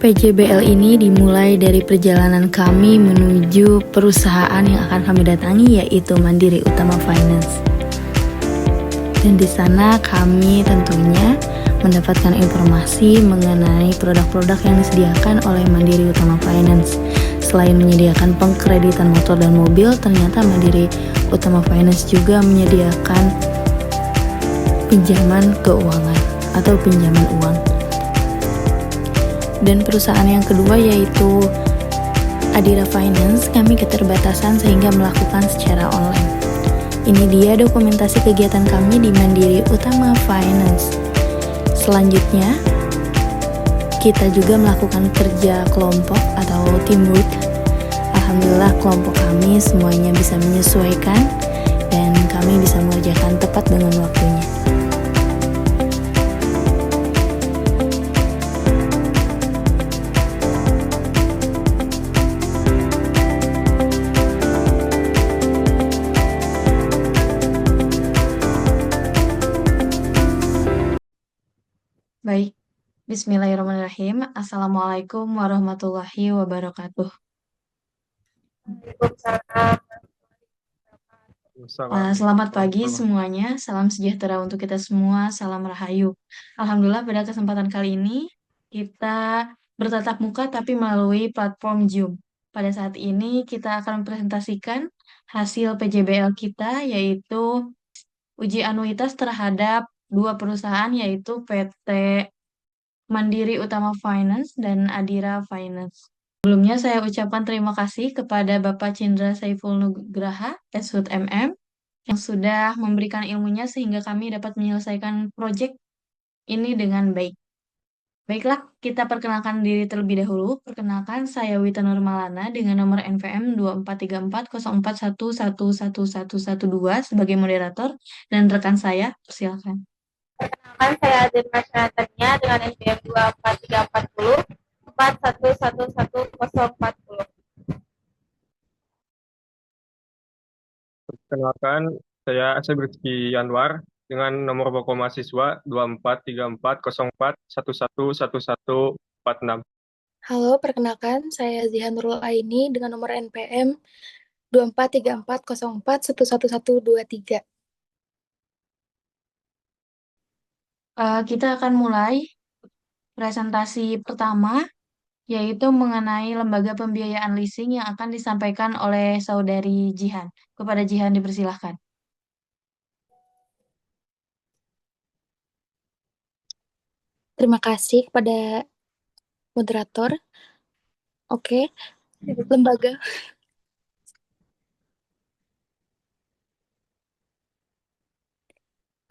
PJBL ini dimulai dari perjalanan kami menuju perusahaan yang akan kami datangi, yaitu Mandiri Utama Finance. Dan di sana kami tentunya mendapatkan informasi mengenai produk-produk yang disediakan oleh Mandiri Utama Finance. Selain menyediakan pengkreditan motor dan mobil, ternyata Mandiri Utama Finance juga menyediakan pinjaman keuangan atau pinjaman uang. Dan perusahaan yang kedua yaitu Adira Finance, kami keterbatasan sehingga melakukan secara online. Ini dia dokumentasi kegiatan kami di Mandiri Utama Finance. Selanjutnya, kita juga melakukan kerja kelompok atau teamwork. Alhamdulillah kelompok kami semuanya bisa menyesuaikan dan kami bisa mengerjakan tepat dengan waktunya. Baik, bismillahirrahmanirrahim. Assalamualaikum warahmatullahi wabarakatuh. Selamat pagi semuanya, salam sejahtera untuk kita semua, salam rahayu. Alhamdulillah pada kesempatan kali ini kita bertatap muka tapi melalui platform Zoom. Pada saat ini kita akan mempresentasikan hasil PJBL kita, yaitu uji anuitas terhadap dua perusahaan, yaitu PT Mandiri Utama Finance dan Adira Finance. Sebelumnya saya ucapkan terima kasih kepada Bapak Cindra Saiful Nugraha, SHUT MM, yang sudah memberikan ilmunya sehingga kami dapat menyelesaikan proyek ini dengan baik. Baiklah, kita perkenalkan diri terlebih dahulu. Perkenalkan, saya Wita Nurmalana dengan nomor NPM 243404111112 sebagai moderator, dan rekan saya, persilakan. Perkenalkan, saya Adin Masyaratnya dengan NPM 24340 41111040. Perkenalkan, saya Asep Rizky Yanwar dengan nomor pokok mahasiswa 243404111146. Halo, perkenalkan, saya Zihan Nurul Aini dengan nomor NPM 243404111123. Kita akan mulai presentasi pertama, yaitu mengenai lembaga pembiayaan leasing yang akan disampaikan oleh Saudari Jihan. Kepada Jihan dipersilahkan. Terima kasih kepada moderator. Oke,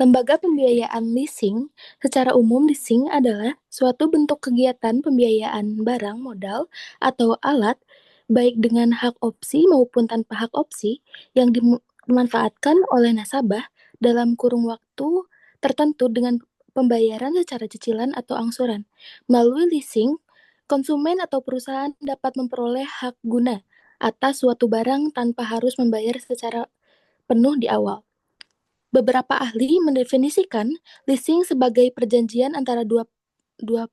Lembaga pembiayaan leasing. Secara umum, leasing adalah suatu bentuk kegiatan pembiayaan barang modal atau alat, baik dengan hak opsi maupun tanpa hak opsi, yang dimanfaatkan oleh nasabah dalam kurun waktu tertentu dengan pembayaran secara cicilan atau angsuran. Melalui leasing, konsumen atau perusahaan dapat memperoleh hak guna atas suatu barang tanpa harus membayar secara penuh di awal. Beberapa ahli mendefinisikan leasing sebagai perjanjian antara dua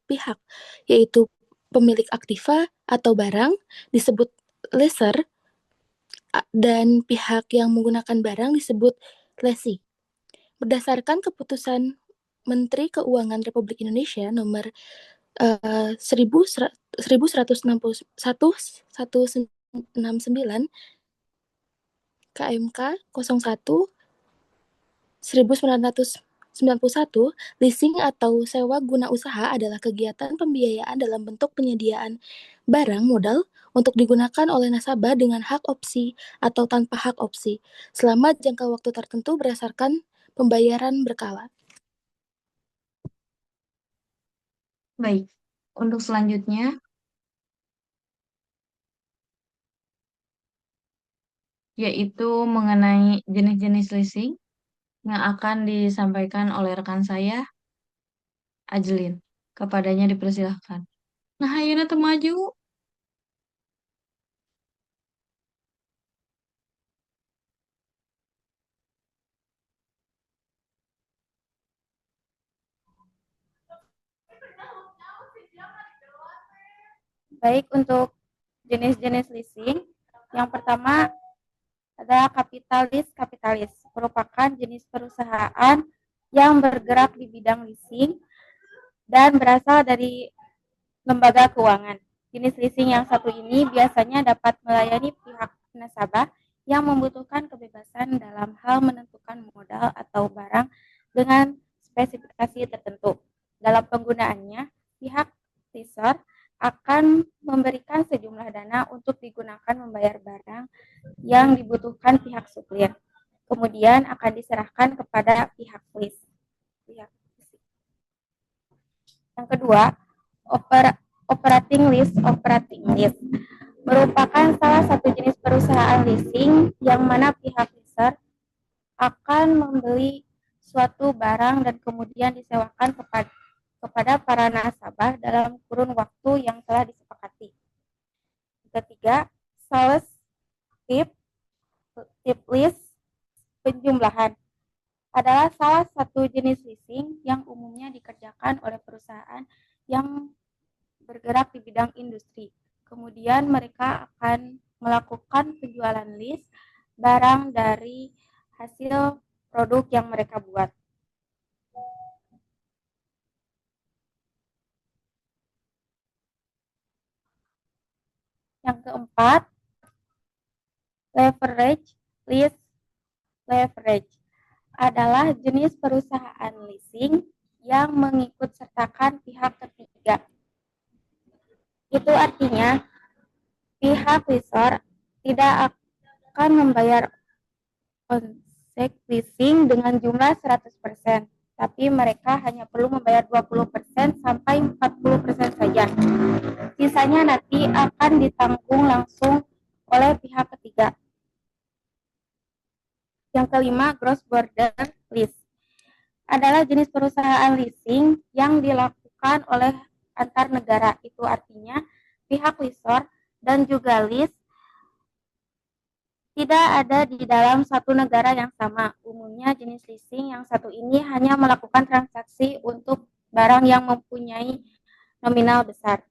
pihak, yaitu pemilik aktiva atau barang disebut lessor dan pihak yang menggunakan barang disebut lessee. Berdasarkan keputusan Menteri Keuangan Republik Indonesia nomor 1169 KMK 01 1991, leasing atau sewa guna usaha adalah kegiatan pembiayaan dalam bentuk penyediaan barang modal untuk digunakan oleh nasabah dengan hak opsi atau tanpa hak opsi, selama jangka waktu tertentu berdasarkan pembayaran berkala. Baik, untuk selanjutnya, yaitu mengenai jenis-jenis leasing yang akan disampaikan oleh rekan saya, Ajlin. Kepadanya dipersilahkan. Nah, ayo nanti maju. Baik, untuk jenis-jenis leasing, yang pertama ada kapitalis merupakan jenis perusahaan yang bergerak di bidang leasing dan berasal dari lembaga keuangan. Jenis leasing yang satu ini biasanya dapat melayani pihak nasabah yang membutuhkan kebebasan dalam hal menentukan modal atau barang dengan spesifikasi tertentu. Dalam penggunaannya, pihak lessor akan memberikan sejumlah dana untuk digunakan membayar barang yang dibutuhkan pihak supplier. Kemudian akan diserahkan kepada pihak lease. Yang kedua, operating lease merupakan salah satu jenis perusahaan leasing yang mana pihak lessor akan membeli suatu barang dan kemudian disewakan kepada para nasabah dalam kurun waktu yang telah disepakati. Ketiga, sales tip lease penjumlahan adalah salah satu jenis leasing yang umumnya dikerjakan oleh perusahaan yang bergerak di bidang industri. Kemudian mereka akan melakukan penjualan lease barang dari hasil produk yang mereka buat. Yang keempat, leverage adalah jenis perusahaan leasing yang mengikut sertakan pihak ketiga. Itu artinya pihak lessor tidak akan membayar onsek leasing dengan jumlah 100%, tapi mereka hanya perlu membayar 20% sampai 40% saja. Sisanya nanti akan ditanggung langsung oleh pihak ketiga. Yang kelima, cross border lease adalah jenis perusahaan leasing yang dilakukan oleh antar negara. Itu artinya pihak lessor dan juga lease tidak ada di dalam satu negara yang sama. Umumnya jenis leasing yang satu ini hanya melakukan transaksi untuk barang yang mempunyai nominal besar.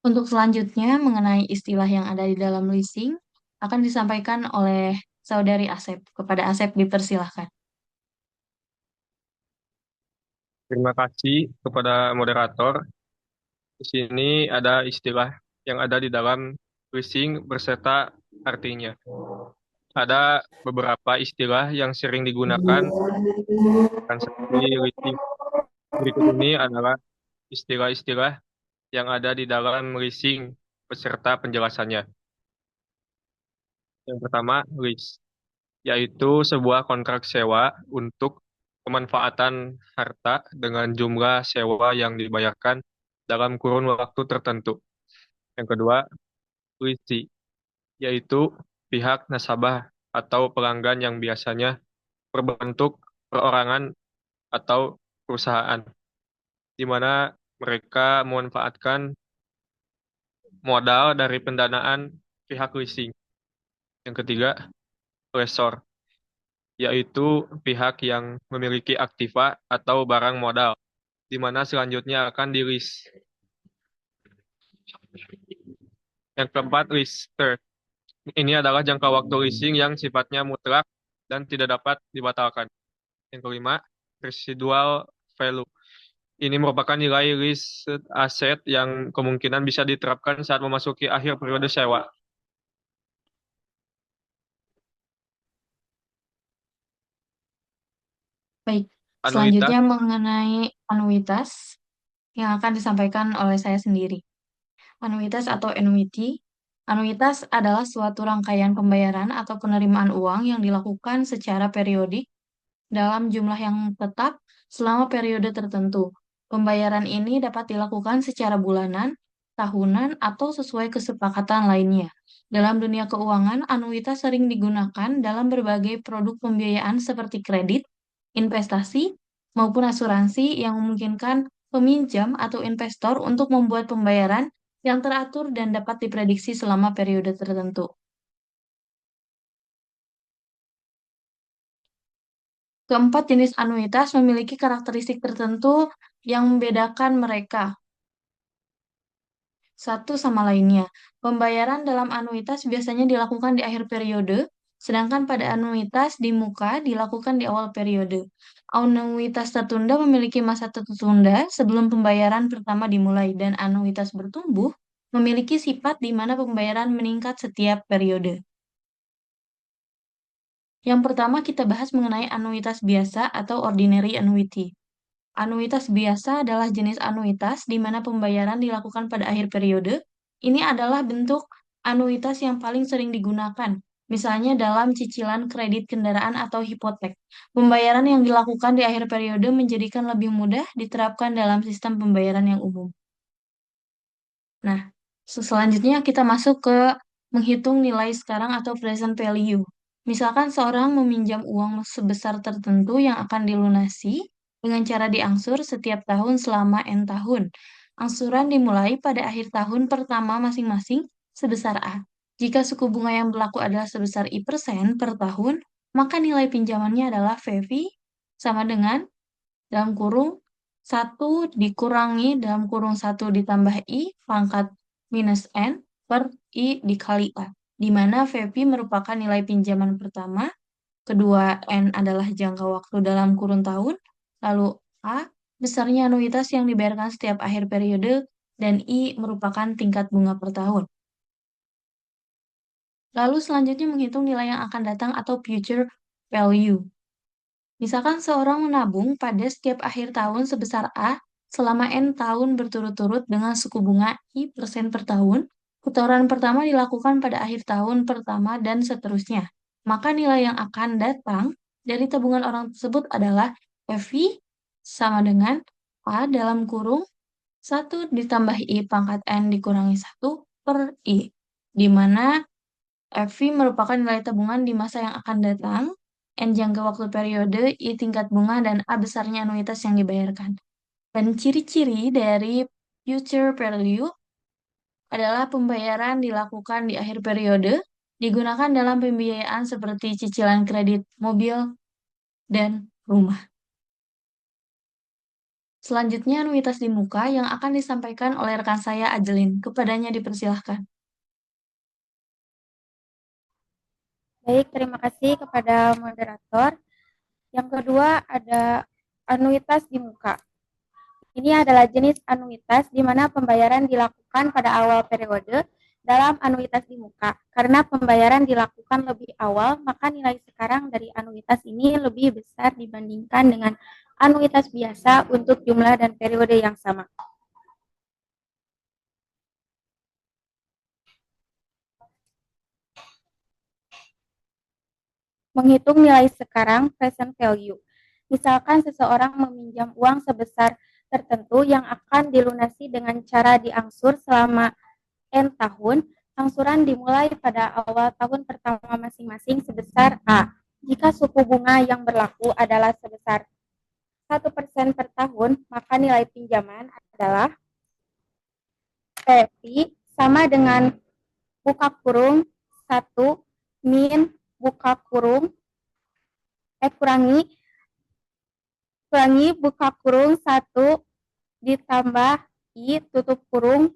Untuk selanjutnya mengenai istilah yang ada di dalam leasing akan disampaikan oleh Saudari Asep. Kepada Asep dipersilahkan. Terima kasih kepada moderator. Di sini ada istilah yang ada di dalam leasing beserta artinya. Ada beberapa istilah yang sering digunakan, kan seperti leasing. Berikut ini adalah istilah-istilah yang ada di dalam leasing beserta penjelasannya. Yang pertama, lease, yaitu sebuah kontrak sewa untuk pemanfaatan harta dengan jumlah sewa yang dibayarkan dalam kurun waktu tertentu. Yang kedua, leasing, yaitu pihak nasabah atau pelanggan yang biasanya berbentuk perorangan atau perusahaan, di mana mereka memanfaatkan modal dari pendanaan pihak leasing. Yang ketiga, lessor, yaitu pihak yang memiliki aktiva atau barang modal, di mana selanjutnya akan di-lease. Yang keempat, leaser. Ini adalah jangka waktu leasing yang sifatnya mutlak dan tidak dapat dibatalkan. Yang kelima, residual value. Ini merupakan nilai lease aset yang kemungkinan bisa diterapkan saat memasuki akhir periode sewa. Baik, Anuitas, selanjutnya mengenai anuitas yang akan disampaikan oleh saya sendiri. Anuitas atau annuity. Anuitas adalah suatu rangkaian pembayaran atau penerimaan uang yang dilakukan secara periodik dalam jumlah yang tetap selama periode tertentu. Pembayaran ini dapat dilakukan secara bulanan, tahunan, atau sesuai kesepakatan lainnya. Dalam dunia keuangan, anuitas sering digunakan dalam berbagai produk pembiayaan seperti kredit, investasi, maupun asuransi yang memungkinkan peminjam atau investor untuk membuat pembayaran yang teratur dan dapat diprediksi selama periode tertentu. Keempat, jenis anuitas memiliki karakteristik tertentu yang membedakan mereka satu sama lainnya. Pembayaran dalam anuitas biasanya dilakukan di akhir periode, sedangkan pada anuitas di muka dilakukan di awal periode. Anuitas tertunda memiliki masa tertunda sebelum pembayaran pertama dimulai, dan anuitas bertumbuh memiliki sifat di mana pembayaran meningkat setiap periode. Yang pertama kita bahas mengenai anuitas biasa atau ordinary annuity. Anuitas biasa adalah jenis anuitas di mana pembayaran dilakukan pada akhir periode. Ini adalah bentuk anuitas yang paling sering digunakan, misalnya dalam cicilan kredit kendaraan atau hipotek. Pembayaran yang dilakukan di akhir periode menjadikan lebih mudah diterapkan dalam sistem pembayaran yang umum. Nah, selanjutnya kita masuk ke menghitung nilai sekarang atau present value. Misalkan seorang meminjam uang sebesar tertentu yang akan dilunasi dengan cara diangsur setiap tahun selama N tahun. Angsuran dimulai pada akhir tahun pertama masing-masing sebesar A. Jika suku bunga yang berlaku adalah sebesar I% per tahun, maka nilai pinjamannya adalah VV sama dengan dalam kurung 1 dikurangi dalam kurung 1 ditambah I pangkat minus N per I dikali A, di mana VP merupakan nilai pinjaman pertama, kedua N adalah jangka waktu dalam kurun tahun, lalu A besarnya anuitas yang dibayarkan setiap akhir periode, dan I merupakan tingkat bunga per tahun. Lalu selanjutnya menghitung nilai yang akan datang atau future value. Misalkan seorang menabung pada setiap akhir tahun sebesar A selama N tahun berturut-turut dengan suku bunga I% per tahun, putaran pertama dilakukan pada akhir tahun pertama dan seterusnya. Maka nilai yang akan datang dari tabungan orang tersebut adalah FV sama dengan A dalam kurung 1 ditambah I pangkat N dikurangi 1 per I, di mana FV merupakan nilai tabungan di masa yang akan datang, N jangka waktu periode, I tingkat bunga, dan A besarnya anuitas yang dibayarkan. Dan ciri-ciri dari future value adalah pembayaran dilakukan di akhir periode, digunakan dalam pembiayaan seperti cicilan kredit mobil dan rumah. Selanjutnya anuitas di muka yang akan disampaikan oleh rekan saya Ajelin. Kepadanya dipersilahkan. Baik, terima kasih kepada moderator. Yang kedua ada anuitas di muka. Ini adalah jenis anuitas di mana pembayaran dilakukan pada awal periode dalam anuitas di muka. Karena pembayaran dilakukan lebih awal, maka nilai sekarang dari anuitas ini lebih besar dibandingkan dengan anuitas biasa untuk jumlah dan periode yang sama. Menghitung nilai sekarang present value. Misalkan seseorang meminjam uang sebesar tertentu yang akan dilunasi dengan cara diangsur selama N tahun, angsuran dimulai pada awal tahun pertama masing-masing sebesar A. Jika suku bunga yang berlaku adalah sebesar 1% per tahun, maka nilai pinjaman adalah PV sama dengan buka kurung 1 min buka kurung kurangi buka kurung 1 ditambah I tutup kurung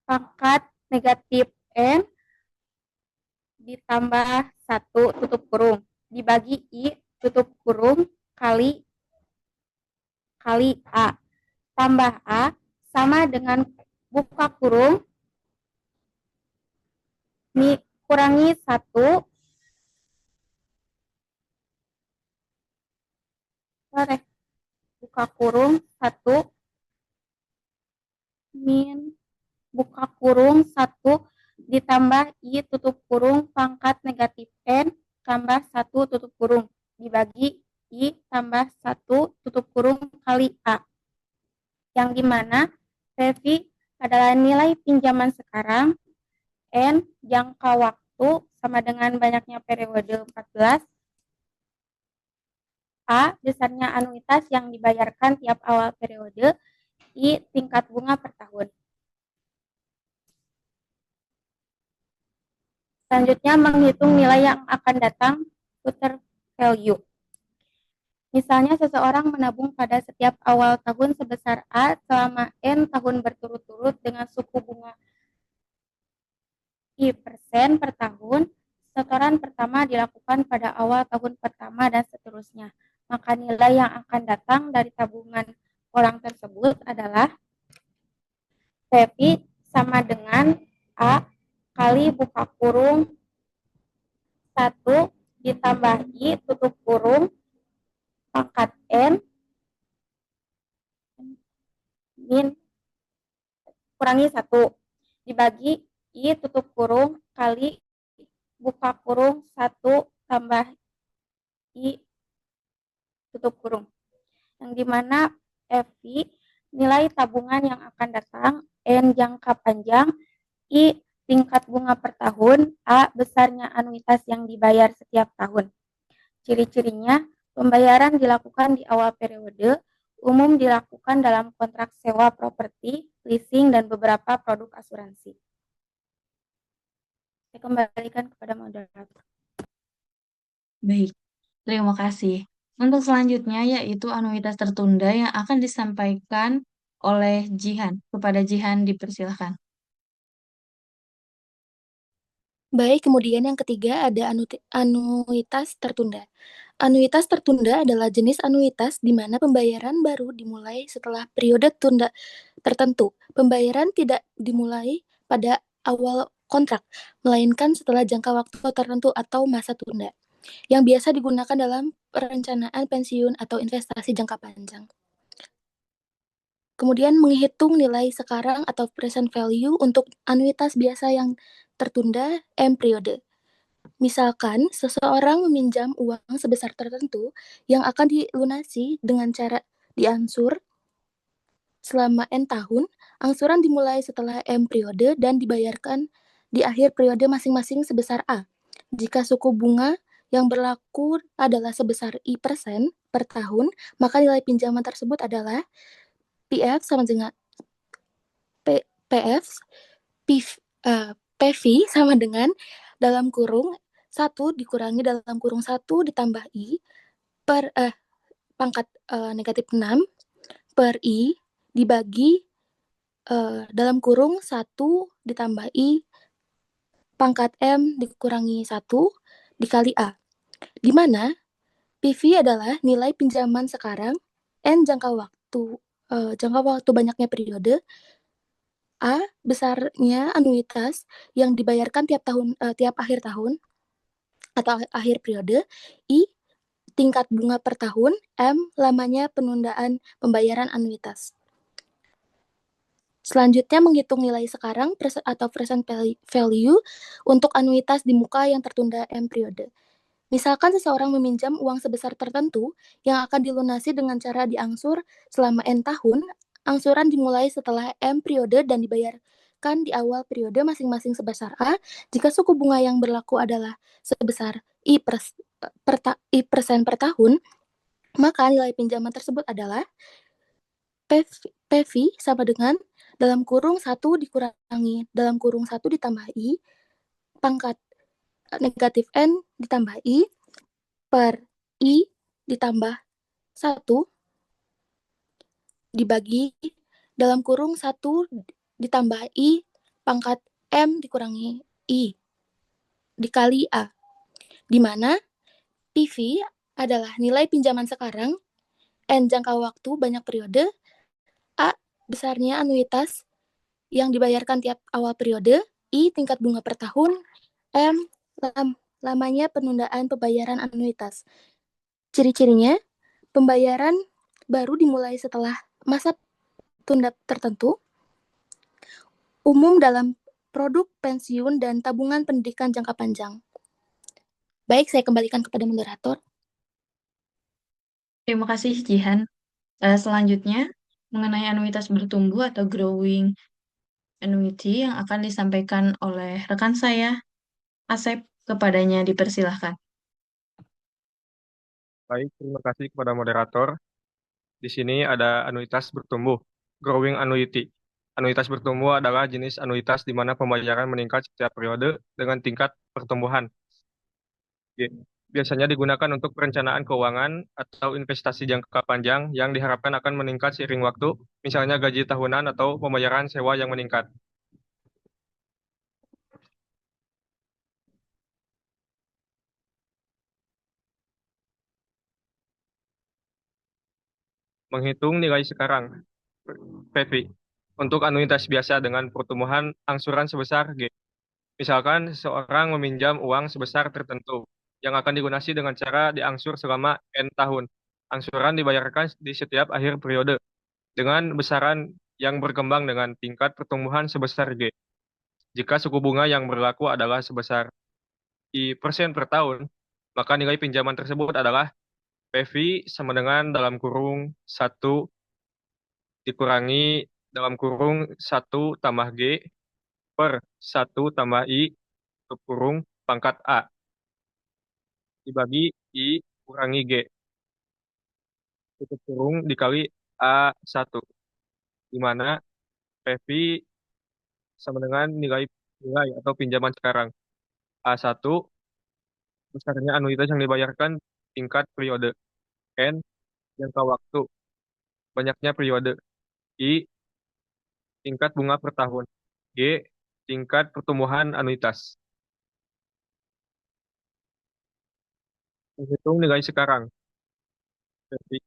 pangkat negatif N ditambah 1 tutup kurung dibagi I tutup kurung kali A tambah A sama dengan buka kurung kurangi 1 buka kurung 1 min buka kurung 1 ditambah I tutup kurung pangkat negatif N tambah 1 tutup kurung dibagi I tambah 1 tutup kurung kali A. Yang dimana PV adalah nilai pinjaman sekarang, N jangka waktu sama dengan banyaknya periode 14, A besarnya anuitas yang dibayarkan tiap awal periode, I tingkat bunga per tahun. Selanjutnya menghitung nilai yang akan datang, future value. Misalnya seseorang menabung pada setiap awal tahun sebesar A selama N tahun berturut-turut dengan suku bunga I% per tahun. Setoran pertama dilakukan pada awal tahun pertama dan seterusnya. Maka nilai yang akan datang dari tabungan orang tersebut adalah PV sama dengan A kali buka kurung 1 ditambah I tutup kurung pangkat N min kurangi 1 dibagi I tutup kurung kali buka kurung 1 tambah I tutup kurung. Yang dimana FI nilai tabungan yang akan datang, N jangka panjang, I tingkat bunga per tahun, A besarnya anuitas yang dibayar setiap tahun. Ciri-cirinya, pembayaran dilakukan di awal periode, umum dilakukan dalam kontrak sewa properti, leasing, dan beberapa produk asuransi. Saya kembalikan kepada moderator. Baik, terima kasih. Untuk selanjutnya yaitu anuitas tertunda yang akan disampaikan oleh Jihan. Kepada Jihan dipersilahkan. Baik, kemudian yang ketiga ada anuitas tertunda. Anuitas tertunda adalah jenis anuitas di mana pembayaran baru dimulai setelah periode tunda tertentu. Pembayaran tidak dimulai pada awal kontrak, melainkan setelah jangka waktu tertentu atau masa tunda, yang biasa digunakan dalam perencanaan pensiun atau investasi jangka panjang. Kemudian menghitung nilai sekarang atau present value untuk anuitas biasa yang tertunda M periode. Misalkan seseorang meminjam uang sebesar tertentu yang akan dilunasi dengan cara diangsur selama N tahun, angsuran dimulai setelah M periode dan dibayarkan di akhir periode masing-masing sebesar A. Jika suku bunga yang berlaku adalah sebesar I% per tahun, maka nilai pinjaman tersebut adalah PF sama dengan PF, PV sama dengan dalam kurung 1 dikurangi dalam kurung 1 ditambah I per pangkat negatif 6 per I dibagi dalam kurung 1 ditambah I pangkat M dikurangi 1 dikali A. Di mana PV adalah nilai pinjaman sekarang, N jangka waktu banyaknya periode, A besarnya anuitas yang dibayarkan tiap akhir tahun atau akhir periode, I tingkat bunga per tahun, M lamanya penundaan pembayaran anuitas. Selanjutnya menghitung nilai sekarang atau present value untuk anuitas di muka yang tertunda M periode. Misalkan seseorang meminjam uang sebesar tertentu yang akan dilunasi dengan cara diangsur selama N tahun, angsuran dimulai setelah M periode dan dibayarkan di awal periode masing-masing sebesar A jika suku bunga yang berlaku adalah sebesar I% per tahun, maka nilai pinjaman tersebut adalah PV sama dengan dalam kurung 1 dikurangi dalam kurung 1 ditambah I pangkat negatif N ditambah I per I ditambah 1 dibagi dalam kurung 1 ditambah I pangkat M dikurangi I dikali A, di mana PV adalah nilai pinjaman sekarang, N jangka waktu banyak periode, A besarnya anuitas yang dibayarkan tiap awal periode, I tingkat bunga per tahun, M lamanya penundaan pembayaran anuitas. Ciri-cirinya, pembayaran baru dimulai setelah masa tunda tertentu, umum dalam produk pensiun dan tabungan pendidikan jangka panjang. Baik, saya kembalikan kepada moderator. Terima kasih, Jihan. Selanjutnya, mengenai anuitas bertumbuh atau growing annuity yang akan disampaikan oleh rekan saya, Asep. Kepadanya dipersilahkan. Baik, terima kasih kepada moderator. Di sini ada anuitas bertumbuh, growing annuity. Anuitas bertumbuh adalah jenis anuitas di mana pembayaran meningkat setiap periode dengan tingkat pertumbuhan. biasanya digunakan untuk perencanaan keuangan atau investasi jangka panjang yang diharapkan akan meningkat seiring waktu, misalnya gaji tahunan atau pembayaran sewa yang meningkat. Menghitung nilai sekarang, PV, untuk anuitas biasa dengan pertumbuhan angsuran sebesar G. Misalkan seseorang meminjam uang sebesar tertentu yang akan dilunasi dengan cara diangsur selama N tahun. Angsuran dibayarkan di setiap akhir periode dengan besaran yang berkembang dengan tingkat pertumbuhan sebesar G. Jika suku bunga yang berlaku adalah sebesar I% per tahun, maka nilai pinjaman tersebut adalah PV sama dengan dalam kurung 1 dikurangi dalam kurung 1 tambah G per 1 tambah I tutup kurung pangkat A dibagi I kurangi G tutup kurung dikali A1, di mana PV sama dengan nilai atau pinjaman sekarang. A1 besarnya anuitas yang dibayarkan tingkat periode. N jangka waktu banyaknya periode. I tingkat bunga per tahun. G tingkat pertumbuhan anuitas. Menghitung nilai sekarang. Jadi,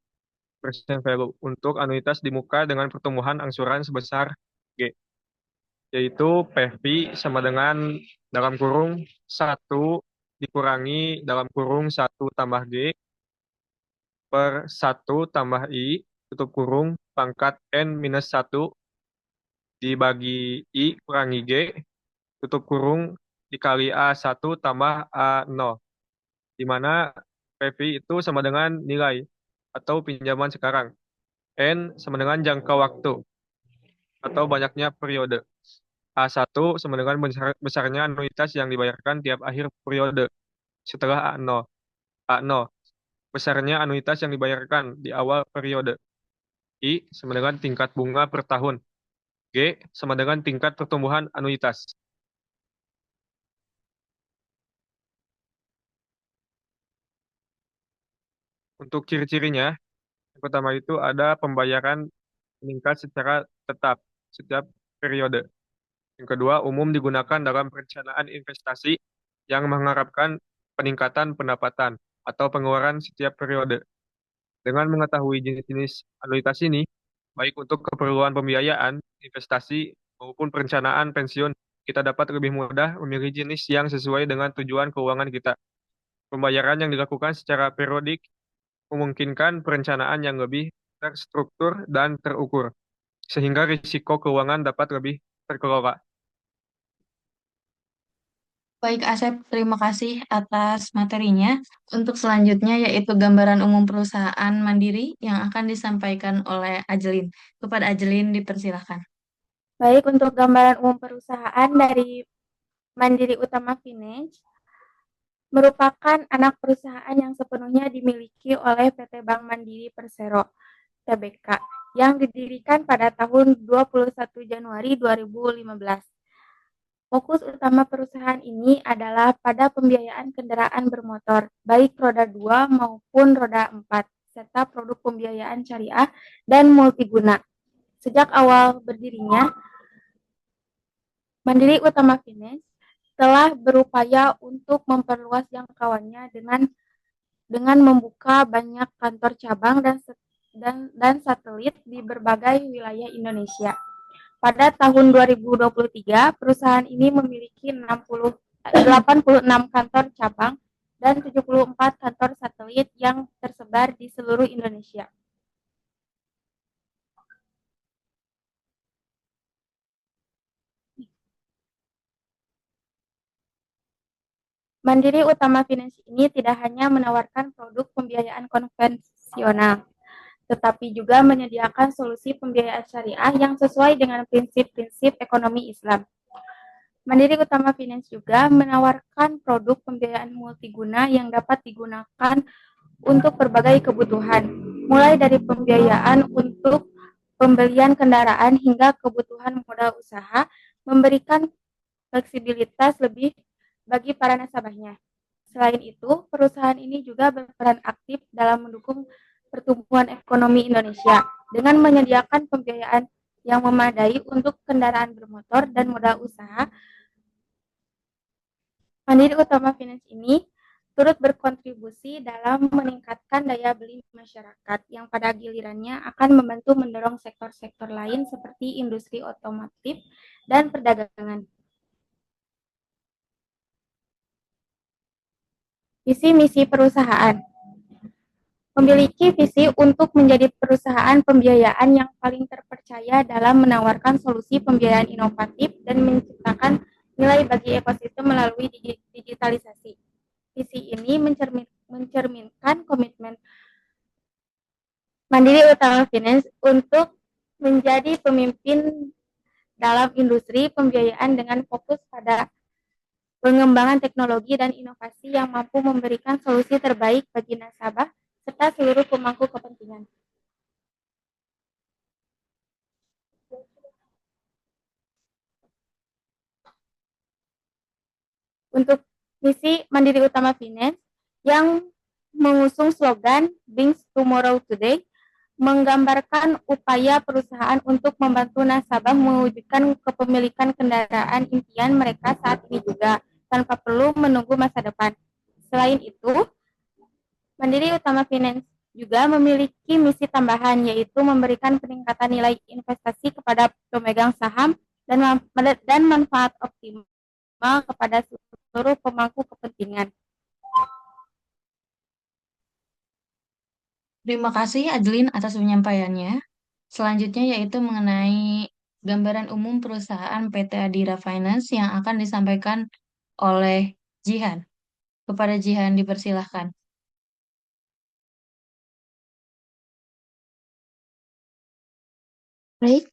present value untuk anuitas di muka dengan pertumbuhan angsuran sebesar G, yaitu PV sama dengan dalam kurung 1 dikurangi dalam kurung 1 tambah G per 1 tambah I tutup kurung pangkat N minus 1 dibagi I kurangi G tutup kurung dikali A1 tambah A0, di mana PV itu sama dengan nilai atau pinjaman sekarang. N sama dengan jangka waktu atau banyaknya periode. A1 sama dengan besarnya anuitas yang dibayarkan tiap akhir periode setelah A0. A0 besarnya anuitas yang dibayarkan di awal periode. I sama dengan tingkat bunga per tahun. G sama dengan tingkat pertumbuhan anuitas. Untuk ciri-cirinya, yang pertama itu ada pembayaran meningkat secara tetap setiap periode. Yang kedua, umum digunakan dalam perencanaan investasi yang mengharapkan peningkatan pendapatan atau pengeluaran setiap periode. Dengan mengetahui jenis-jenis anuitas ini, baik untuk keperluan pembiayaan, investasi, maupun perencanaan pensiun, kita dapat lebih mudah memilih jenis yang sesuai dengan tujuan keuangan kita. Pembayaran yang dilakukan secara periodik memungkinkan perencanaan yang lebih terstruktur dan terukur, sehingga risiko keuangan dapat lebih terkelola. Baik, Asep, terima kasih atas materinya. Untuk selanjutnya yaitu gambaran umum perusahaan mandiri yang akan disampaikan oleh Ajelin. Kepada Ajelin dipersilahkan. Baik, untuk gambaran umum perusahaan dari Mandiri Utama Finance merupakan anak perusahaan yang sepenuhnya dimiliki oleh PT Bank Mandiri Persero Tbk yang didirikan pada tahun 21 Januari 2015. Fokus utama perusahaan ini adalah pada pembiayaan kendaraan bermotor, baik roda 2 maupun roda 4, serta produk pembiayaan syariah dan multiguna. Sejak awal berdirinya, Mandiri Utama Finance telah berupaya untuk memperluas jangkauannya dengan membuka banyak kantor cabang dan satelit di berbagai wilayah Indonesia. Pada tahun 2023, perusahaan ini memiliki 86 kantor cabang dan 74 kantor satelit yang tersebar di seluruh Indonesia. Mandiri Utama Finance ini tidak hanya menawarkan produk pembiayaan konvensional, tetapi juga menyediakan solusi pembiayaan syariah yang sesuai dengan prinsip-prinsip ekonomi Islam. Mandiri Utama Finance juga menawarkan produk pembiayaan multiguna yang dapat digunakan untuk berbagai kebutuhan, mulai dari pembiayaan untuk pembelian kendaraan hingga kebutuhan modal usaha, memberikan fleksibilitas lebih bagi para nasabahnya. Selain itu, perusahaan ini juga berperan aktif dalam mendukung pertumbuhan ekonomi Indonesia dengan menyediakan pembiayaan yang memadai untuk kendaraan bermotor dan modal usaha. Mandiri Utama Finance ini turut berkontribusi dalam meningkatkan daya beli masyarakat yang pada gilirannya akan membantu mendorong sektor-sektor lain seperti industri otomotif dan perdagangan. Visi misi perusahaan memiliki visi untuk menjadi perusahaan pembiayaan yang paling terpercaya dalam menawarkan solusi pembiayaan inovatif dan menciptakan nilai bagi ekosistem melalui digitalisasi. Visi ini mencerminkan komitmen Mandiri Utama Finance untuk menjadi pemimpin dalam industri pembiayaan dengan fokus pada pengembangan teknologi dan inovasi yang mampu memberikan solusi terbaik bagi nasabah serta seluruh pemangku kepentingan. Untuk misi Mandiri Utama Finance yang mengusung slogan Brings Tomorrow Today, menggambarkan upaya perusahaan untuk membantu nasabah mewujudkan kepemilikan kendaraan impian mereka saat ini juga, tanpa perlu menunggu masa depan. Selain itu, Mandiri Utama Finance juga memiliki misi tambahan, yaitu memberikan peningkatan nilai investasi kepada pemegang saham dan manfaat optimal kepada seluruh pemangku kepentingan. Terima kasih Adeline atas penyampaiannya. Selanjutnya yaitu mengenai gambaran umum perusahaan PT Adira Finance yang akan disampaikan oleh Jihan. Kepada Jihan dipersilahkan. Baik,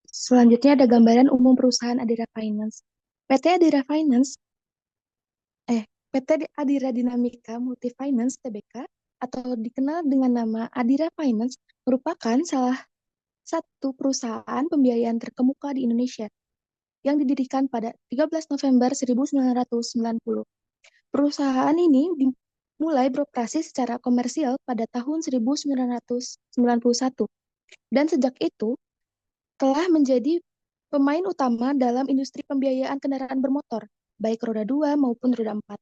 selanjutnya ada gambaran umum perusahaan Adira Finance. PT Adira Finance, PT Adira Dinamika Multifinance Tbk atau dikenal dengan nama Adira Finance merupakan salah satu perusahaan pembiayaan terkemuka di Indonesia yang didirikan pada 13 November 1990. Perusahaan ini dimulai beroperasi secara komersial pada tahun 1991 dan sejak itu telah menjadi pemain utama dalam industri pembiayaan kendaraan bermotor, baik roda 2 maupun roda 4.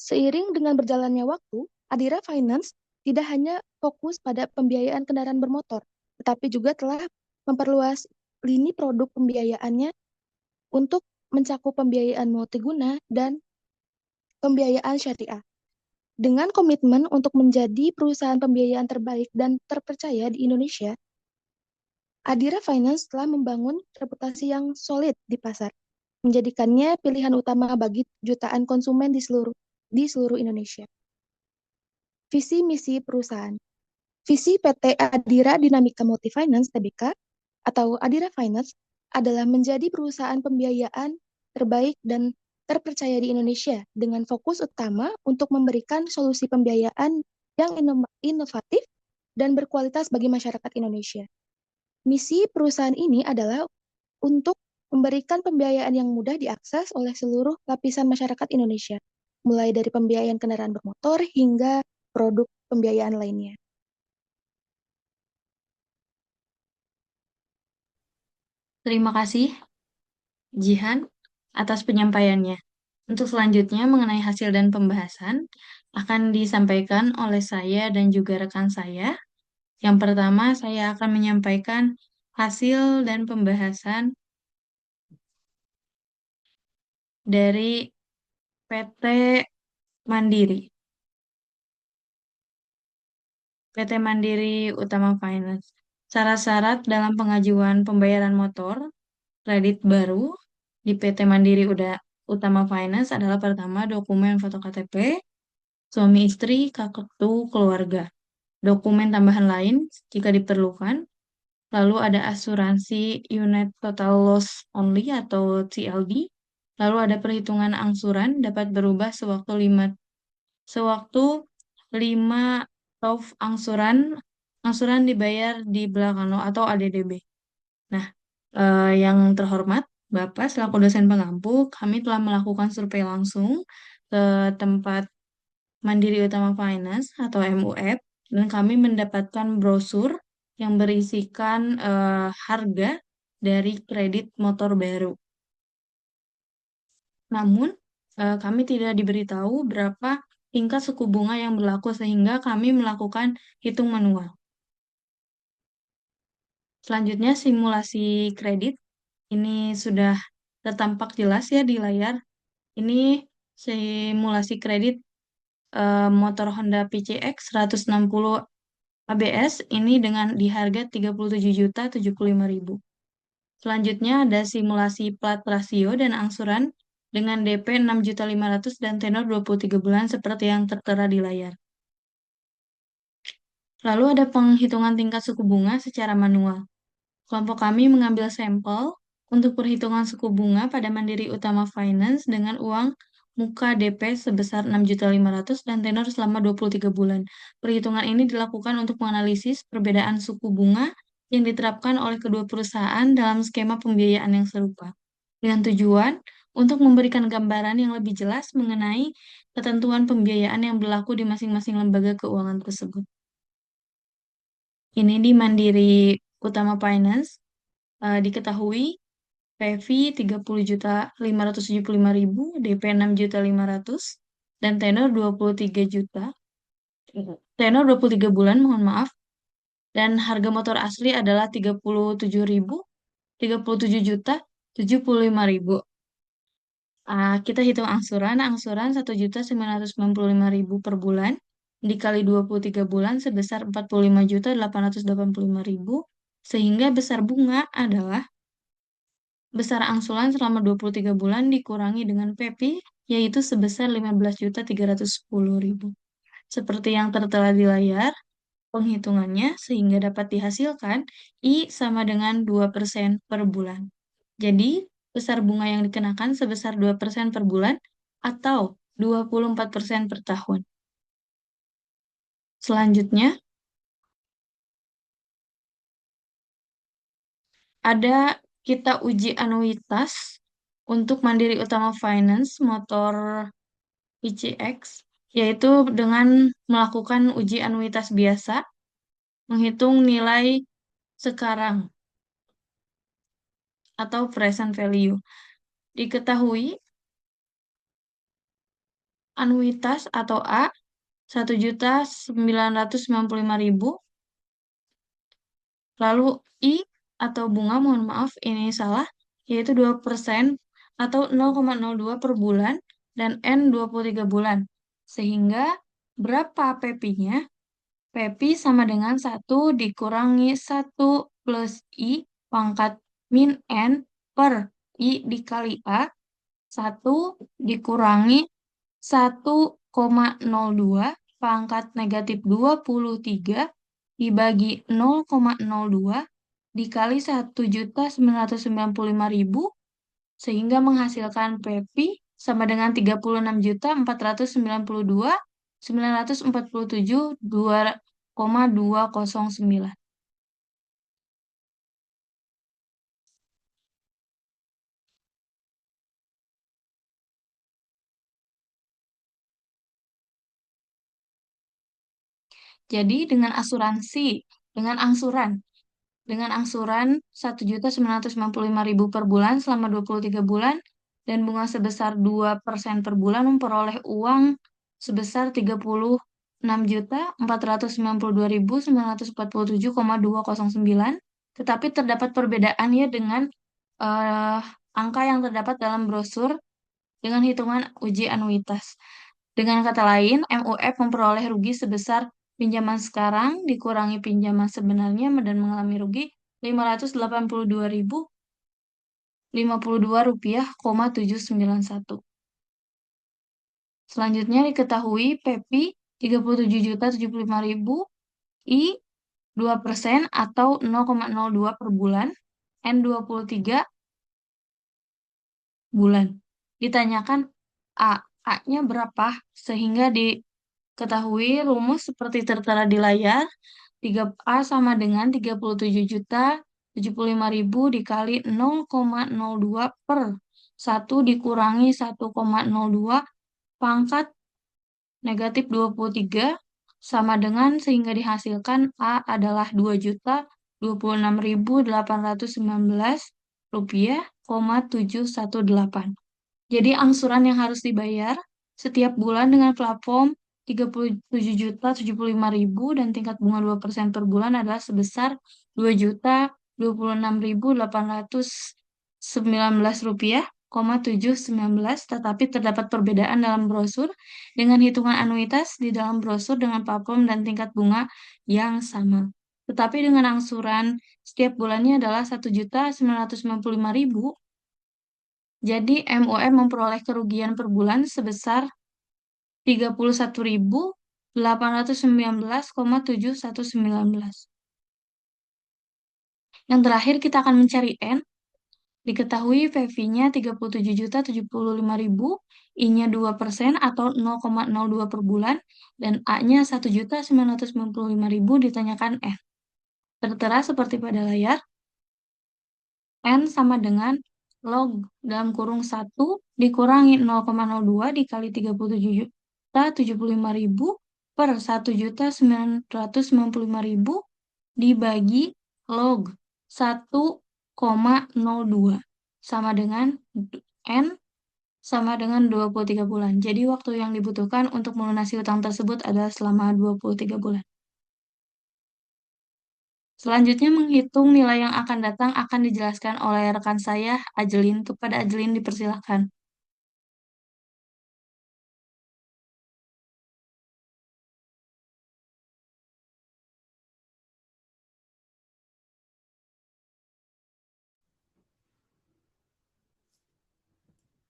Seiring dengan berjalannya waktu, Adira Finance tidak hanya fokus pada pembiayaan kendaraan bermotor, tetapi juga telah memperluas lini produk pembiayaannya untuk mencakup pembiayaan multiguna dan pembiayaan syariah. Dengan komitmen untuk menjadi perusahaan pembiayaan terbaik dan terpercaya di Indonesia, Adira Finance telah membangun reputasi yang solid di pasar, menjadikannya pilihan utama bagi jutaan konsumen di seluruh Indonesia. Visi misi perusahaan. Visi PT Adira Dinamika Multifinance Tbk atau Adira Finance adalah menjadi perusahaan pembiayaan terbaik dan terpercaya di Indonesia dengan fokus utama untuk memberikan solusi pembiayaan yang inovatif dan berkualitas bagi masyarakat Indonesia. Misi perusahaan ini adalah untuk memberikan pembiayaan yang mudah diakses oleh seluruh lapisan masyarakat Indonesia, mulai dari pembiayaan kendaraan bermotor hingga produk pembiayaan lainnya. Terima kasih Jihan atas penyampaiannya. Untuk selanjutnya mengenai hasil dan pembahasan akan disampaikan oleh saya dan juga rekan saya. Yang pertama, saya akan menyampaikan hasil dan pembahasan dari PT Mandiri. PT Mandiri Utama Finance. Syarat-syarat dalam pengajuan pembayaran motor kredit baru di PT Mandiri Utama Finance adalah pertama dokumen foto KTP, suami istri, kartu keluarga, dokumen tambahan lain jika diperlukan. Lalu ada asuransi Unit Total Loss Only atau TLD. Lalu ada perhitungan angsuran dapat berubah sewaktu 5 of angsuran dibayar di belakang atau ADDB. Nah, yang terhormat Bapak selaku dosen pengampu, kami telah melakukan survei langsung ke tempat Mandiri Utama Finance atau MUF, dan kami mendapatkan brosur yang berisikan harga dari kredit motor baru. Namun, kami tidak diberitahu berapa tingkat suku bunga yang berlaku sehingga kami melakukan hitung manual. Selanjutnya, simulasi kredit. Ini sudah tertampak jelas ya di layar. Ini simulasi kredit motor Honda PCX 160 ABS ini dengan di harga 37.075.000. Selanjutnya ada simulasi plat rasio dan angsuran dengan DP 6.500.000 dan tenor 23 bulan seperti yang tertera di layar. Lalu ada penghitungan tingkat suku bunga secara manual. Kelompok kami mengambil sampel untuk perhitungan suku bunga pada Mandiri Utama Finance dengan uang muka DP sebesar 6.500.000 dan tenor selama 23 bulan. Perhitungan ini dilakukan untuk menganalisis perbedaan suku bunga yang diterapkan oleh kedua perusahaan dalam skema pembiayaan yang serupa. Dengan tujuan untuk memberikan gambaran yang lebih jelas mengenai ketentuan pembiayaan yang berlaku di masing-masing lembaga keuangan tersebut. Ini di Mandiri Utama Finance diketahui PV 30.575.000, DP 6.500.000 dan tenor 23 juta. Tenor 23 bulan, mohon maaf. Dan harga motor asli adalah 37 juta 75.000. Kita hitung angsuran 1.995.000 per bulan dikali 23 bulan sebesar 45.885.000 sehingga besar bunga adalah besar angsuran selama 23 bulan dikurangi dengan PP yaitu sebesar 15.310.000. Seperti yang tertera di layar penghitungannya sehingga dapat dihasilkan I sama dengan 2% per bulan. Jadi, besar bunga yang dikenakan sebesar 2% per bulan atau 24% per tahun. Selanjutnya, ada kita uji anuitas untuk Mandiri Utama Finance motor PCX, yaitu dengan melakukan uji anuitas biasa, menghitung nilai sekarang atau present value. Diketahui anuitas atau A 1.995.000. Lalu I atau bunga, mohon maaf ini salah, yaitu 2% atau 0,02 per bulan dan N 23 bulan. Sehingga berapa PP-nya? PP sama dengan 1 dikurangi 1 plus I pangkat min N per I dikali A. 1 dikurangi 1,02 pangkat negatif 23 dibagi 0,02 dikali 1.995.000 sehingga menghasilkan PP sama dengan 36.492.947,209. Jadi dengan angsuran 1.995.000 per bulan selama 23 bulan dan bunga sebesar 2% per bulan memperoleh uang sebesar 36.492.947,209. Tetapi terdapat perbedaan ya dengan angka yang terdapat dalam brosur dengan hitungan uji anuitas. Dengan kata lain, MUF memperoleh rugi sebesar pinjaman sekarang dikurangi pinjaman sebenarnya dan mengalami rugi Rp582.052,791. Selanjutnya diketahui PP 37.075.000 I 2% atau 0,02 per bulan N 23 bulan. Ditanyakan A-nya berapa sehingga diketahui rumus seperti tertera di layar. 3A sama dengan 37.075.000 dikali 0,02 per 1 dikurangi 1,02 pangkat negatif 23 sama dengan sehingga dihasilkan A adalah 2.026.819 rupiah, 718. Jadi angsuran yang harus dibayar setiap bulan dengan platform 37.075.000 dan tingkat bunga 2% per bulan adalah sebesar 2.026.819 rupiah, 719, tetapi terdapat perbedaan dalam brosur dengan hitungan anuitas di dalam brosur dengan platform dan tingkat bunga yang sama. Tetapi dengan angsuran setiap bulannya adalah 1.995.000, jadi MUM memperoleh kerugian per bulan sebesar 31.819,7119. Yang terakhir kita akan mencari N. Diketahui VV-nya 37.075.000, I-nya 2% atau 0,02 per bulan, dan A-nya 1.995.000 ditanyakan N. Tertera seperti pada layar. N sama dengan log dalam kurung 1 dikurangi 0,02 dikali 37.075.000 per 1.995.000 dibagi log 1,02 sama dengan N sama dengan 23 bulan. Jadi waktu yang dibutuhkan untuk melunasi utang tersebut adalah selama 23 bulan. Selanjutnya menghitung nilai yang akan datang akan dijelaskan oleh rekan saya, Ajelin. Kepada Ajelin dipersilahkan.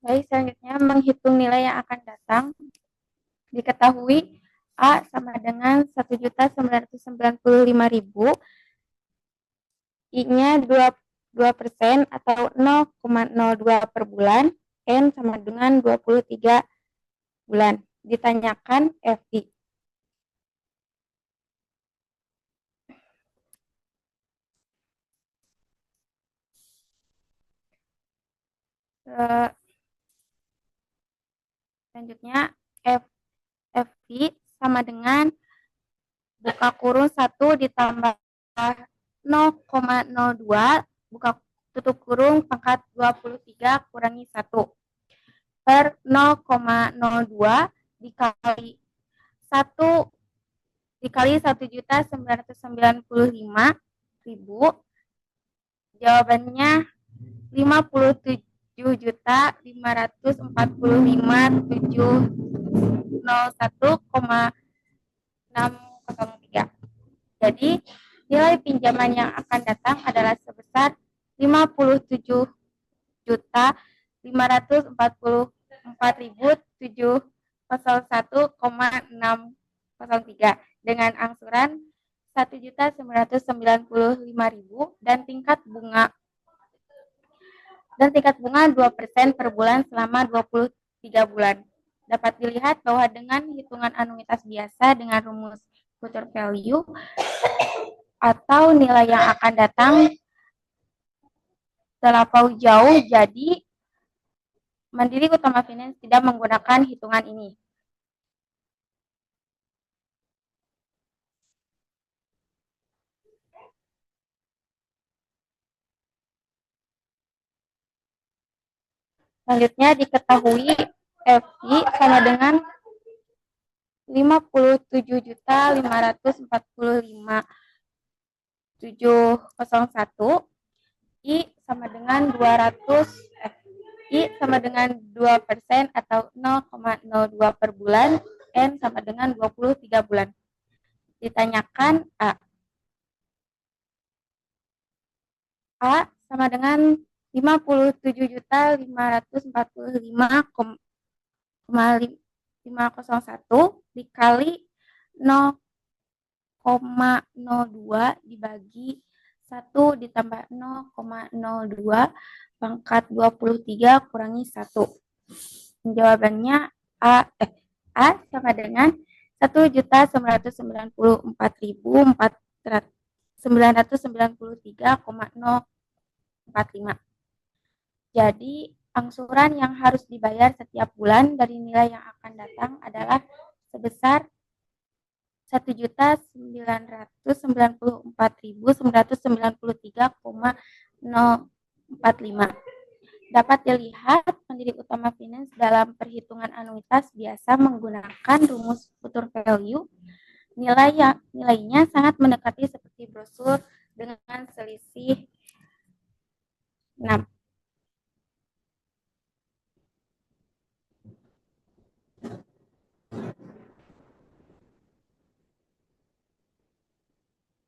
Baik, selanjutnya menghitung nilai yang akan datang. Diketahui A sama dengan 1.995.000, I-nya 2% atau 0,02 per bulan, N sama dengan 23 bulan. Ditanyakan FI. Selanjutnya FI sama dengan buka kurung 1 ditambah 0,02 buka tutup kurung pangkat 23 kurangi 1 per 0,02 dikali 1 dikali 1.995.000. Jawabannya 57.545.701,603. Jadi nilai pinjaman yang akan datang adalah sebesar 57.545.701,603 dengan angsuran 1.995.000 dan tingkat bunga 2% per bulan selama 23 bulan. Dapat dilihat bahwa dengan hitungan anuitas biasa dengan rumus future value atau nilai yang akan datang terlampau jauh, jadi Mandiri Utama Finance tidak menggunakan hitungan ini. Selanjutnya diketahui FI sama dengan 57.545.701, I sama dengan 2% atau 0,02 per bulan, N sama dengan 23 bulan. Ditanyakan A sama dengan 57.545,501 dikali 0,02 dibagi 1 ditambah 0,02 pangkat 23 kurangi 1. Jawabannya A sama dengan 1.994.993,045. Jadi angsuran yang harus dibayar setiap bulan dari nilai yang akan datang adalah sebesar 1.994.993,045. Dapat dilihat, Mandiri Utama Finance dalam perhitungan anuitas biasa menggunakan rumus future value. Nilainya sangat mendekati seperti brosur dengan selisih 6.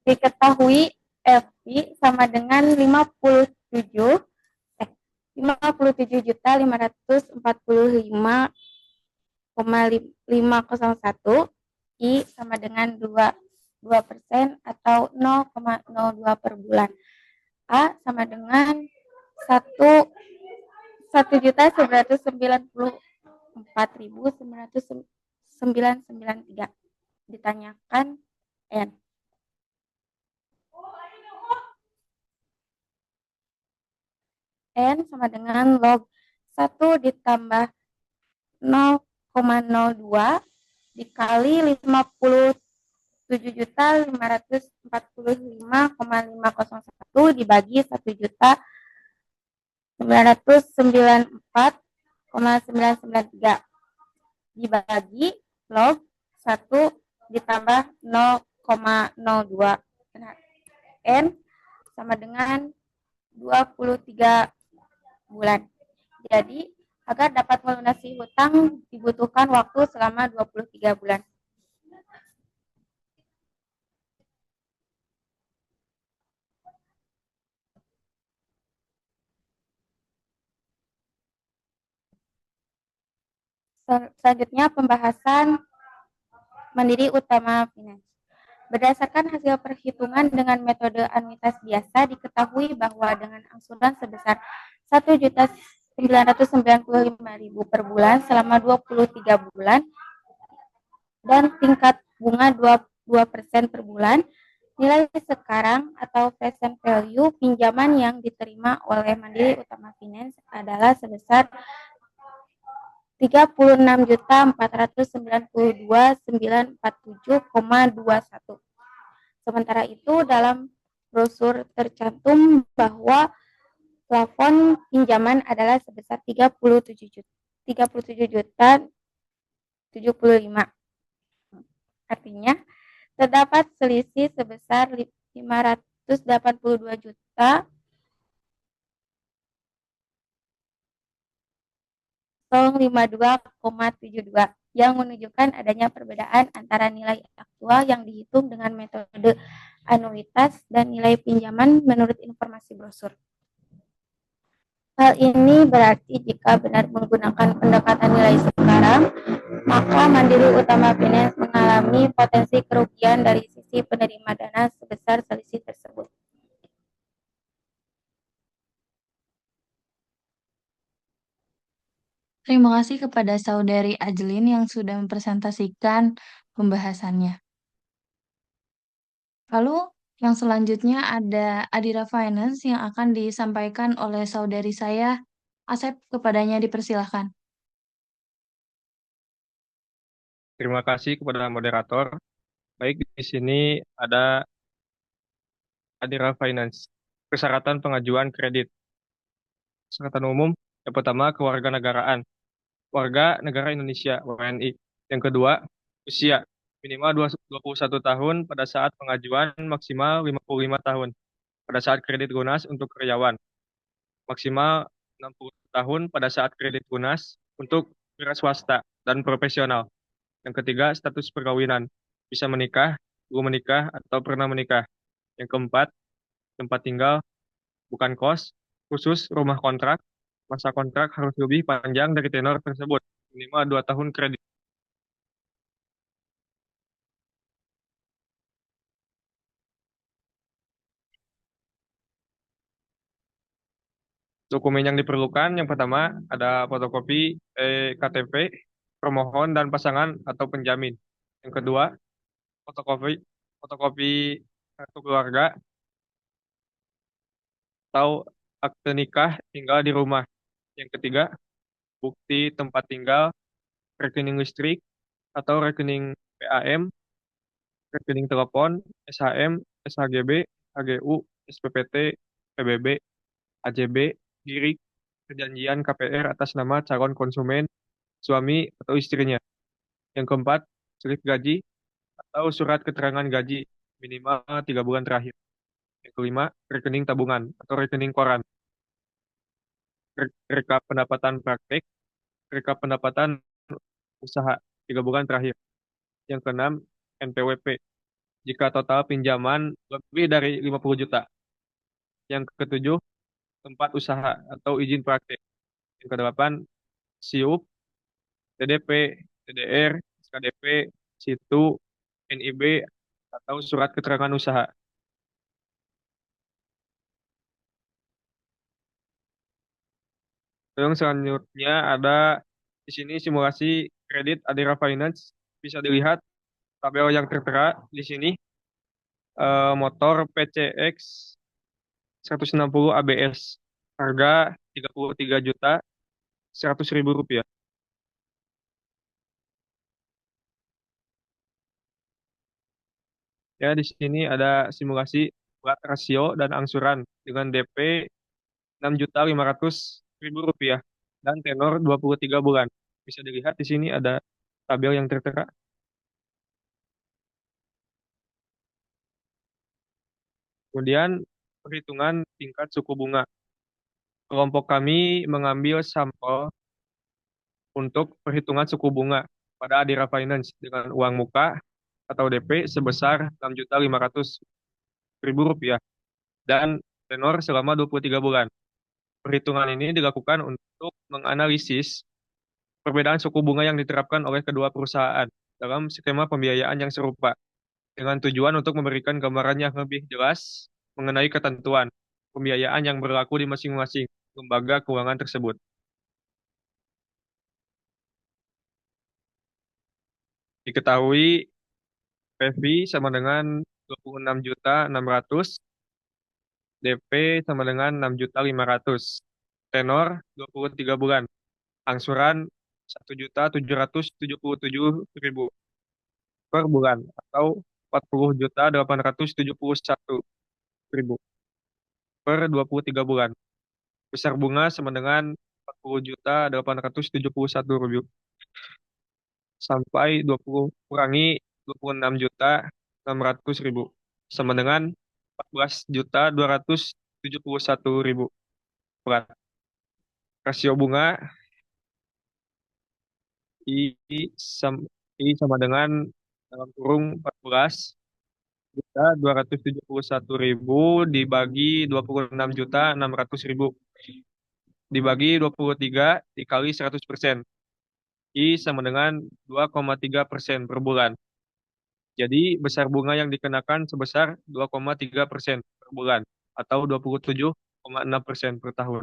Diketahui FV sama dengan 57.545,501, I sama dengan 2% atau 0,02 per bulan. A sama dengan 1.994.993. Ditanyakan N. N sama dengan log 1 ditambah 0,02 dikali 57.545,501 dibagi 1.994,993 dibagi log 1 ditambah 0,02. N sama dengan 23 bulan. Jadi, agar dapat melunasi hutang dibutuhkan waktu selama 23 bulan. Selanjutnya pembahasan Mandiri Utama Finance. Berdasarkan hasil perhitungan dengan metode anuitas biasa, diketahui bahwa dengan angsuran sebesar 1.995.000 per bulan selama 23 bulan dan tingkat bunga 2% per bulan, nilai sekarang atau present value pinjaman yang diterima oleh Mandiri Utama Finance adalah sebesar 36.492.947,21. Sementara itu dalam brosur tercantum bahwa plafon pinjaman adalah sebesar 37 juta 75. Artinya terdapat selisih sebesar 582 juta 052,72 yang menunjukkan adanya perbedaan antara nilai aktual yang dihitung dengan metode anuitas dan nilai pinjaman menurut informasi brosur. Hal ini berarti jika benar menggunakan pendekatan nilai sekarang, maka Mandiri Utama Finance mengalami potensi kerugian dari sisi penerima dana sebesar selisih tersebut. Terima kasih kepada Saudari Ajlin yang sudah mempresentasikan pembahasannya. Lalu yang selanjutnya ada Adira Finance yang akan disampaikan oleh saudari saya, Asep, kepadanya dipersilahkan. Terima kasih kepada moderator. Baik, di sini ada Adira Finance. Persyaratan pengajuan kredit. Persyaratan umum, yang pertama kewarganegaraan. Warga negara Indonesia, WNI. Yang kedua, usia minimal 21 tahun pada saat pengajuan, maksimal 55 tahun pada saat kredit lunas untuk karyawan, maksimal 60 tahun pada saat kredit lunas untuk wira swasta dan profesional. Yang ketiga, status perkawinan, bisa menikah, belum menikah, atau pernah menikah. Yang keempat, tempat tinggal, bukan kos, khusus rumah kontrak. Masa kontrak harus lebih panjang dari tenor tersebut, minimal 2 tahun kredit. Dokumen yang diperlukan, yang pertama ada fotokopi KTP, pemohon dan pasangan atau penjamin. Yang kedua, fotokopi fotokopi kartu keluarga atau akte nikah tinggal di rumah. Yang ketiga, bukti tempat tinggal, rekening listrik, atau rekening PAM, rekening telepon, SHM, SHGB, HGU, SPPT, PBB, AJB, girik, perjanjian KPR atas nama calon konsumen, suami atau istrinya. Yang keempat, slip gaji atau surat keterangan gaji minimal 3 bulan terakhir. Yang kelima, rekening tabungan atau rekening koran, rekap pendapatan praktek, rekap pendapatan usaha 3 bulan terakhir. Yang keenam, NPWP, jika total pinjaman lebih dari 50 juta. Yang ketujuh, tempat usaha atau izin praktek. Yang kedelapan, SIUP, TDP, TDR, SKDP, SITU, NIB, atau surat keterangan usaha. Yang selanjutnya ada di sini simulasi kredit Adira Finance. Bisa dilihat tabel yang tertera di sini. Motor PCX 160 ABS. Harga 33.100.000 rupiah. Ya, di sini ada simulasi plat rasio dan angsuran dengan DP 6.500.000 rupiah dan tenor 23 bulan. Bisa dilihat di sini ada tabel yang tertera. Kemudian perhitungan tingkat suku bunga. Kelompok kami mengambil sampel untuk perhitungan suku bunga pada Adira Finance dengan uang muka atau DP sebesar 6.500.000 rupiah dan tenor selama 23 bulan. Perhitungan ini dilakukan untuk menganalisis perbedaan suku bunga yang diterapkan oleh kedua perusahaan dalam skema pembiayaan yang serupa, dengan tujuan untuk memberikan gambaran yang lebih jelas mengenai ketentuan pembiayaan yang berlaku di masing-masing lembaga keuangan tersebut. Diketahui PV sama dengan 26.600, DP sama dengan 6.500, tenor 23 bulan, angsuran 1.777.000 per bulan atau 40.871.000 per 23 bulan. Besar bunga sama dengan 40.871.000 sampai 20 kurangi 26.600.000 sama dengan 14.271.000 per. Rasio bunga I sama, I sama dengan dalam kurung 14.271.000 dibagi 26.600.000 dibagi 23 dikali 100%. I sama dengan 2,3% per bulan. Jadi besar bunga yang dikenakan sebesar 2,3% per bulan atau 27,6% per tahun.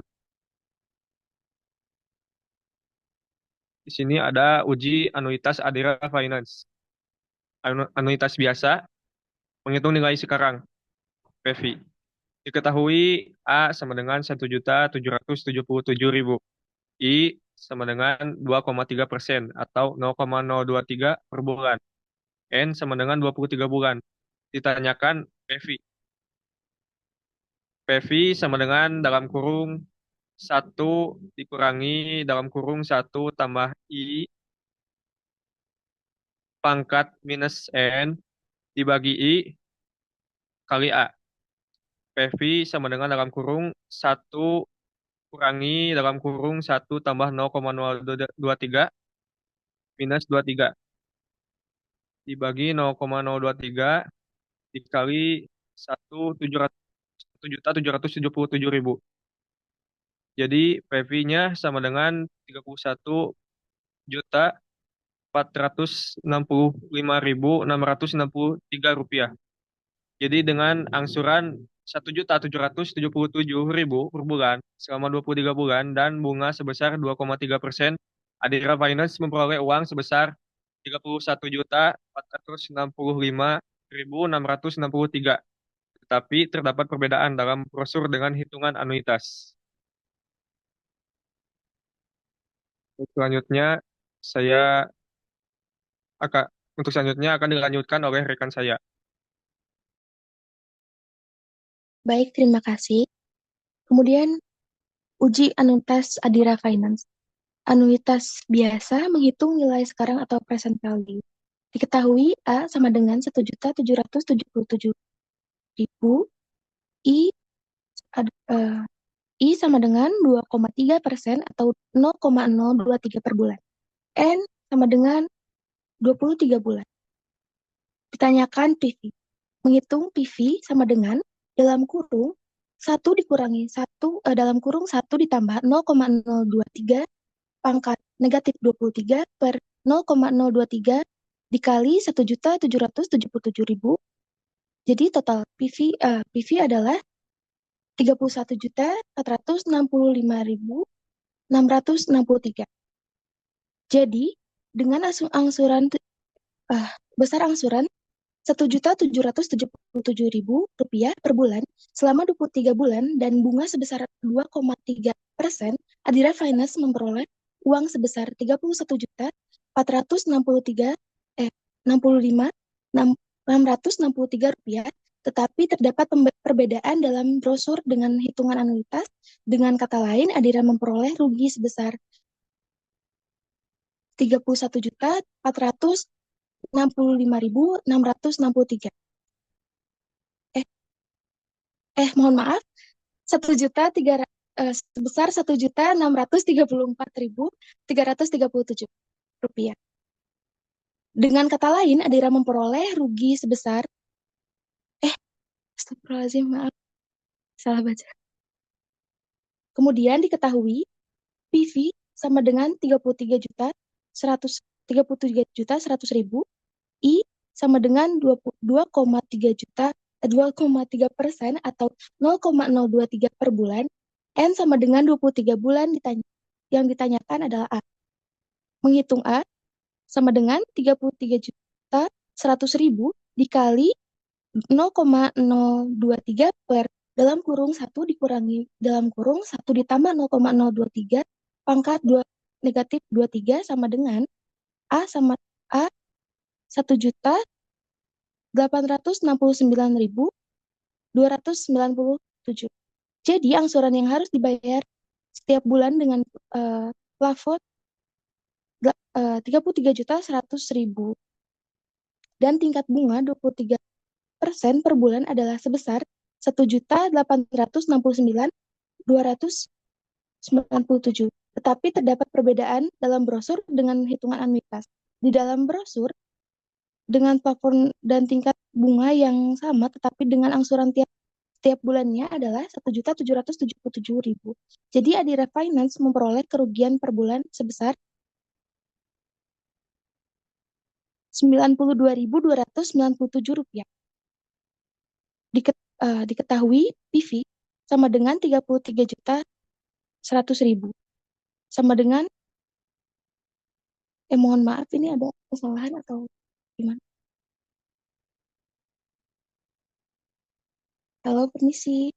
Di sini ada uji anuitas Adira Finance. Anuitas biasa menghitung nilai sekarang PV. Diketahui A sama dengan 1.777.000. I sama dengan 2,3% atau 0,023 per bulan. N sama dengan 23 bulan. Ditanyakan PV. PV sama dengan dalam kurung 1 dikurangi dalam kurung 1 tambah I pangkat minus N dibagi I kali A. PV sama dengan dalam kurung 1 kurangi dalam kurung 1 tambah 0,023 minus 23 dibagi 0,023 dikali 1.777.000. Jadi PV-nya sama dengan 31.465.663 rupiah. Jadi dengan angsuran 1.777.000 per bulan selama 23 bulan dan bunga sebesar 2,3%, Adira Finance memperoleh uang sebesar 31.465.663. Tetapi terdapat perbedaan dalam brosur dengan hitungan anuitas. Selanjutnya, saya Untuk selanjutnya akan dilanjutkan oleh rekan saya. Baik, terima kasih. Kemudian, uji anuitas Adira Finance. Anuitas biasa menghitung nilai sekarang atau present value. Diketahui A sama dengan 1.777.000, I, I sama dengan 2,3% atau 0,023 per bulan. N sama dengan 23 bulan. Ditanyakan PV. Menghitung PV sama dengan dalam kurung 1 dikurangi 1 dalam kurung 1 ditambah 0,023 pangkat negatif 23 per 0,023 dikali 1.777.000. Jadi total PV adalah 31.465.663. Jadi dengan besar angsuran Rp1.777.000 per bulan selama 23 bulan dan bunga sebesar 2,3%, Adira Finance memperoleh uang sebesar 31.465.663 rupiah, tetapi terdapat perbedaan dalam brosur dengan hitungan anuitas. Dengan kata lain, Adira memperoleh rugi sebesar 31.465.663. Mohon maaf, sebesar 1.634.337 rupiah. Dengan kata lain, Adira memperoleh rugi sebesar astagfirullahaladzim, maaf, salah baca. Kemudian diketahui PV sama dengan 33.100.000, I sama dengan 2,3% atau 0,023 per bulan, N sama dengan 23 bulan. Yang ditanyakan adalah A. Menghitung A sama dengan 33.100.000 dikali 0,023 per dalam kurung 1 dikurangi dalam kurung 1 ditambah 0,023 pangkat 2 negatif 23 sama dengan A 1.869.297. Jadi angsuran yang harus dibayar setiap bulan dengan plafon 33.100.000 dan tingkat bunga 23% per bulan adalah sebesar 1.869.297. Tetapi terdapat perbedaan dalam brosur dengan hitungan anuitas. Di dalam brosur dengan plafon dan tingkat bunga yang sama, tetapi dengan angsuran tiap bulannya adalah 1.777.000. Jadi Adira Finance memperoleh kerugian per bulan sebesar Rp92.297. Diketahui PV sama dengan 33.100.000 sama dengan mohon maaf, ini ada kesalahan atau gimana? Halo, permisi.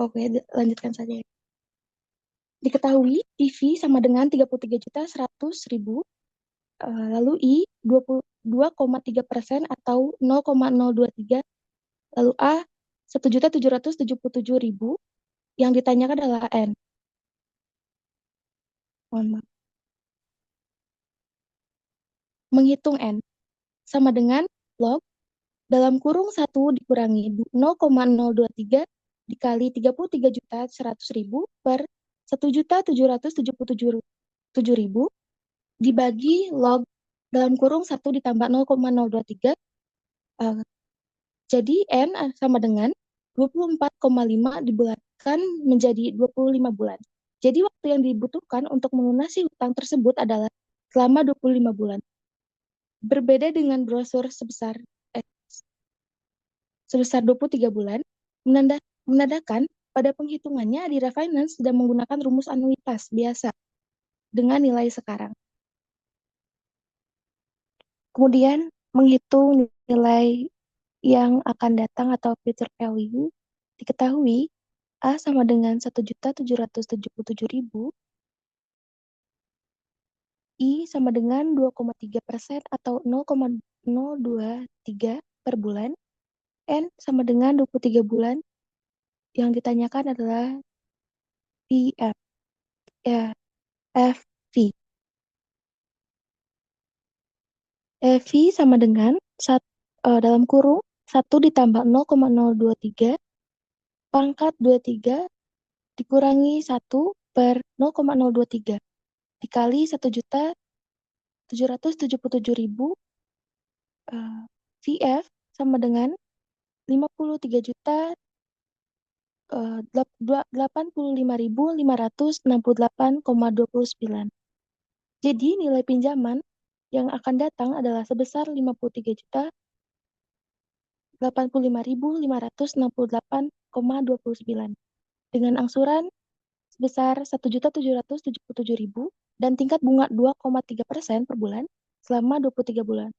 Oke, lanjutkan saja ya. Diketahui PV sama dengan 33.100.000, lalu I 22,3% atau 0,023, lalu A 1.777.000. Yang ditanyakan adalah N. Mohon maaf. Menghitung N sama dengan log dalam kurung 1 dikurangi 0,023 dikali 33.100.000 per 1.777.000 dibagi log dalam kurung 1 ditambah 0,023. Jadi N sama dengan 24,5 dibulatkan menjadi 25 bulan. Jadi waktu yang dibutuhkan untuk melunasi hutang tersebut adalah selama 25 bulan. Berbeda dengan brosur sebesar 23 bulan, menandakan pada penghitungannya Adira Finance sudah menggunakan rumus anuitas biasa dengan nilai sekarang. Kemudian menghitung nilai yang akan datang atau future value, diketahui A sama dengan 1.777.000 I sama dengan 2,3% atau 0,023 per bulan. N sama dengan 23 bulan. Yang ditanyakan adalah PF, ya, FV. FV sama dengan dalam kurung 1 ditambah 0,023 pangkat 23 dikurangi 1 per 0,023 dikali 1.777.000 VF sama dengan 53.085.568,29. Jadi nilai pinjaman yang akan datang adalah sebesar 53.085.568,29 dengan angsuran sebesar 1.777.000 dan tingkat bunga 2,3% per bulan selama 23 bulan.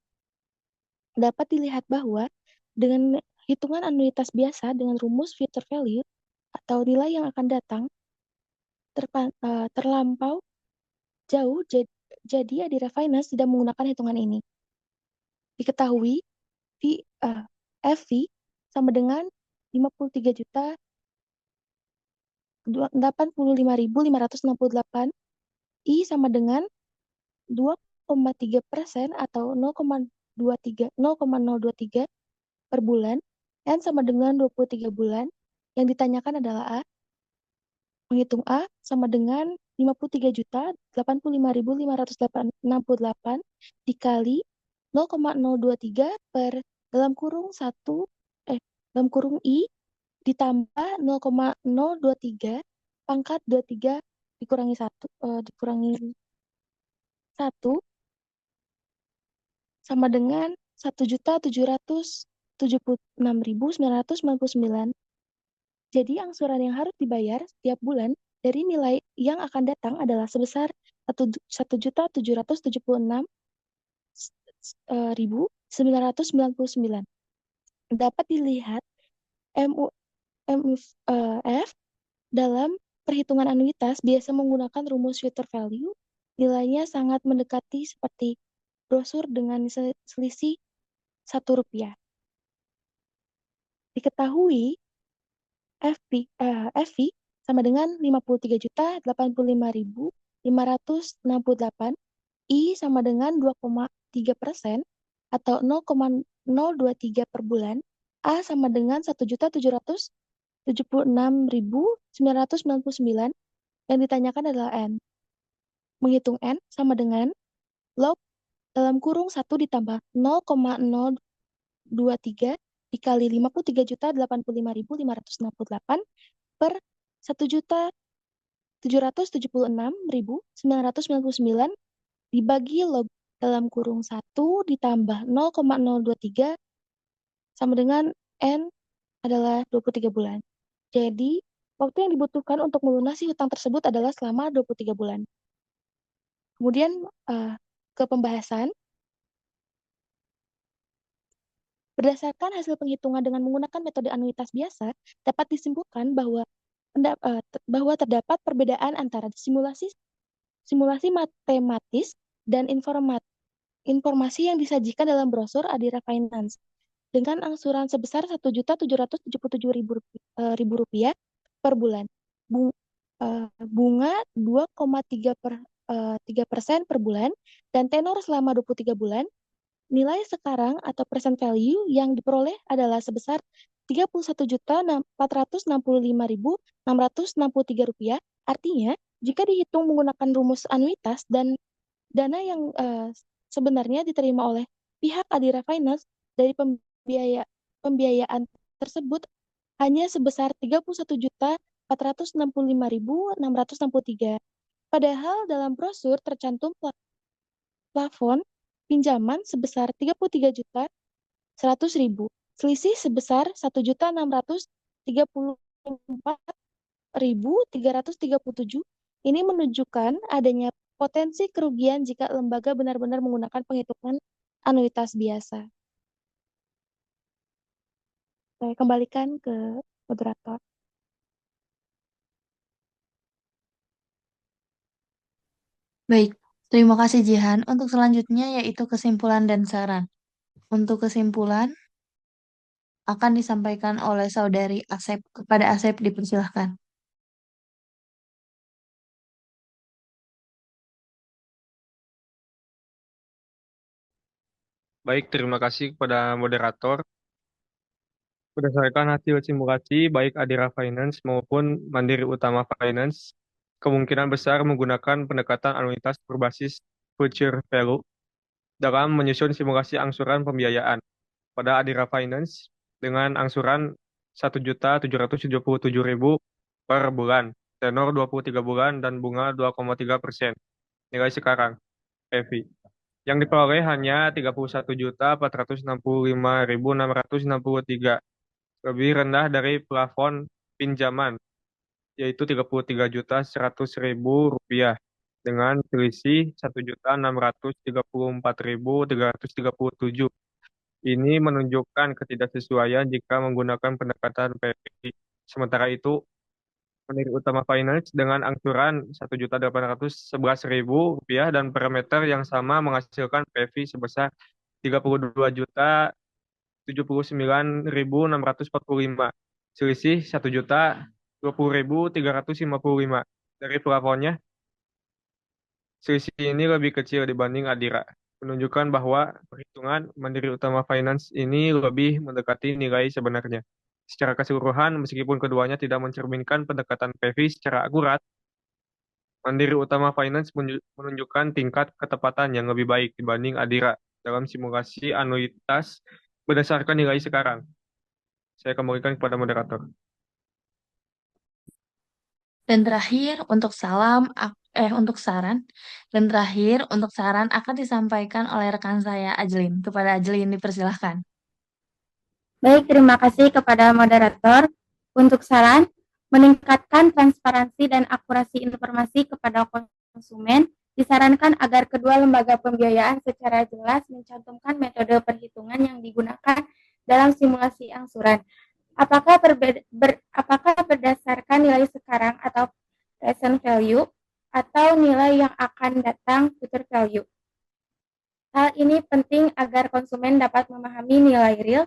Dapat dilihat bahwa dengan hitungan anuitas biasa dengan rumus future value atau nilai yang akan datang terlampau jauh, jadi Adira Finance tidak menggunakan hitungan ini. Diketahui FV sama dengan 53.085.568, I sama dengan 2,3% atau 0,023 per bulan, N sama dengan 23 bulan. Yang ditanyakan adalah A. Menghitung A sama dengan 53.085.568 dikali 0,023 per dalam kurung I ditambah 0,023 pangkat 23 dikurangi 1 sama dengan 1.776.999. Jadi angsuran yang harus dibayar setiap bulan dari nilai yang akan datang adalah sebesar 1.776.999. Dapat dilihat MUF dalam perhitungan anuitas biasa menggunakan rumus future value. Nilainya sangat mendekati seperti brosur dengan selisih Rp1. Diketahui FV sama dengan 53.085.568, I sama dengan 2,3% atau 0,023 per bulan, A sama dengan 1.776.999, yang ditanyakan adalah N. Menghitung N sama dengan log dalam kurung 1 ditambah 0,023 dikali 53.085.568 per 1.776.999 dibagi log dalam kurung 1 ditambah 0,023 sama dengan N adalah 23 bulan. Jadi, waktu yang dibutuhkan untuk melunasi hutang tersebut adalah selama 23 bulan. Kemudian ke pembahasan. Berdasarkan hasil penghitungan dengan menggunakan metode anuitas biasa, dapat disimpulkan bahwa terdapat perbedaan antara simulasi matematis dan informasi yang disajikan dalam brosur Adira Finance dengan angsuran sebesar Rp1.777.000 per bulan. Bunga 2,3% per bulan dan tenor selama 23 bulan. Nilai sekarang atau present value yang diperoleh adalah sebesar Rp31.465.663. Artinya, jika dihitung menggunakan rumus anuitas dan dana yang sebenarnya diterima oleh pihak Adira Finance dari pembiayaan tersebut hanya sebesar Rp31.465.663. Padahal dalam brosur tercantum plafon pinjaman sebesar Rp33.100.000, selisih sebesar Rp1.634.337. Ini menunjukkan adanya potensi kerugian jika lembaga benar-benar menggunakan penghitungan anuitas biasa. Saya kembalikan ke moderator. Baik, Terima kasih Jihan. Untuk selanjutnya yaitu kesimpulan dan saran. Untuk kesimpulan akan disampaikan oleh saudari Asep. Kepada Asep dipersilahkan. Baik, terima kasih kepada moderator. Berdasarkan hasil simulasi baik Adira Finance maupun Mandiri Utama Finance, kemungkinan besar menggunakan pendekatan anuitas berbasis future value dalam menyusun simulasi angsuran pembiayaan. Pada Adira Finance dengan angsuran 1.777.000 per bulan, tenor 23 bulan dan bunga 2,3%. Nilai sekarang, EVI. Yang diperoleh hanya 31.465.663, lebih rendah dari plafon pinjaman, yaitu 33.100.000 rupiah, dengan selisih 1.634.337. Ini menunjukkan ketidaksesuaian jika menggunakan pendekatan PPI. Sementara itu, Mandiri Utama Finance dengan angsuran 1.811.000 rupiah dan per meter yang sama menghasilkan PV sebesar 32.079.645, selisih 1.020.355. Dari plafonnya, selisih ini lebih kecil dibanding Adira, menunjukkan bahwa perhitungan Mandiri Utama Finance ini lebih mendekati nilai sebenarnya. Secara keseluruhan, meskipun keduanya tidak mencerminkan pendekatan PV secara akurat, Mandiri Utama Finance menunjukkan tingkat ketepatan yang lebih baik dibanding Adira dalam simulasi anuitas berdasarkan nilai sekarang. Saya kembalikan kepada moderator. Dan terakhir untuk untuk saran. Dan terakhir untuk saran akan disampaikan oleh rekan saya Ajlin. Kepada Ajlin dipersilahkan. Baik, terima kasih kepada moderator. Untuk saran, meningkatkan transparansi dan akurasi informasi kepada konsumen, disarankan agar kedua lembaga pembiayaan secara jelas mencantumkan metode perhitungan yang digunakan dalam simulasi angsuran. Apakah berdasarkan nilai sekarang atau present value, atau nilai yang akan datang future value. Hal ini penting agar konsumen dapat memahami nilai real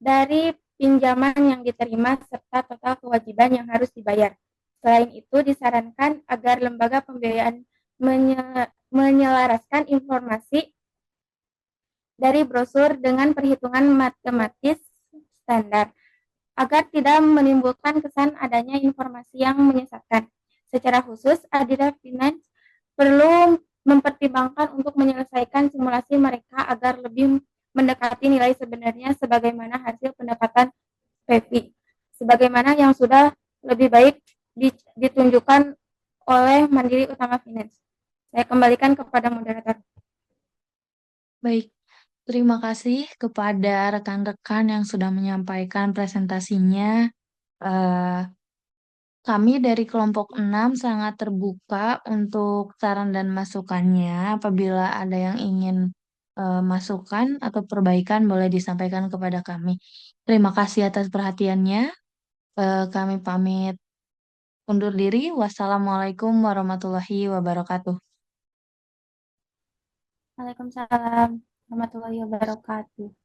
dari pinjaman yang diterima serta total kewajiban yang harus dibayar. Selain itu, disarankan agar lembaga pembiayaan menyelaraskan informasi dari brosur dengan perhitungan matematis standar, agar tidak menimbulkan kesan adanya informasi yang menyesatkan. Secara khusus, Adira Finance perlu mempertimbangkan untuk menyelesaikan simulasi mereka agar lebih mendekati nilai sebenarnya sebagaimana hasil pendapatan PV, sebagaimana yang sudah lebih baik ditunjukkan oleh Mandiri Utama Finance. Saya kembalikan kepada moderator. Baik, terima kasih kepada rekan-rekan yang sudah menyampaikan presentasinya. Eh, Kami dari kelompok 6 sangat terbuka untuk saran dan masukannya. Apabila ada yang ingin masukan atau perbaikan, boleh disampaikan kepada kami. Terima kasih atas perhatiannya. Kami pamit undur diri. Wassalamualaikum warahmatullahi wabarakatuh. Waalaikumsalam warahmatullahi wabarakatuh.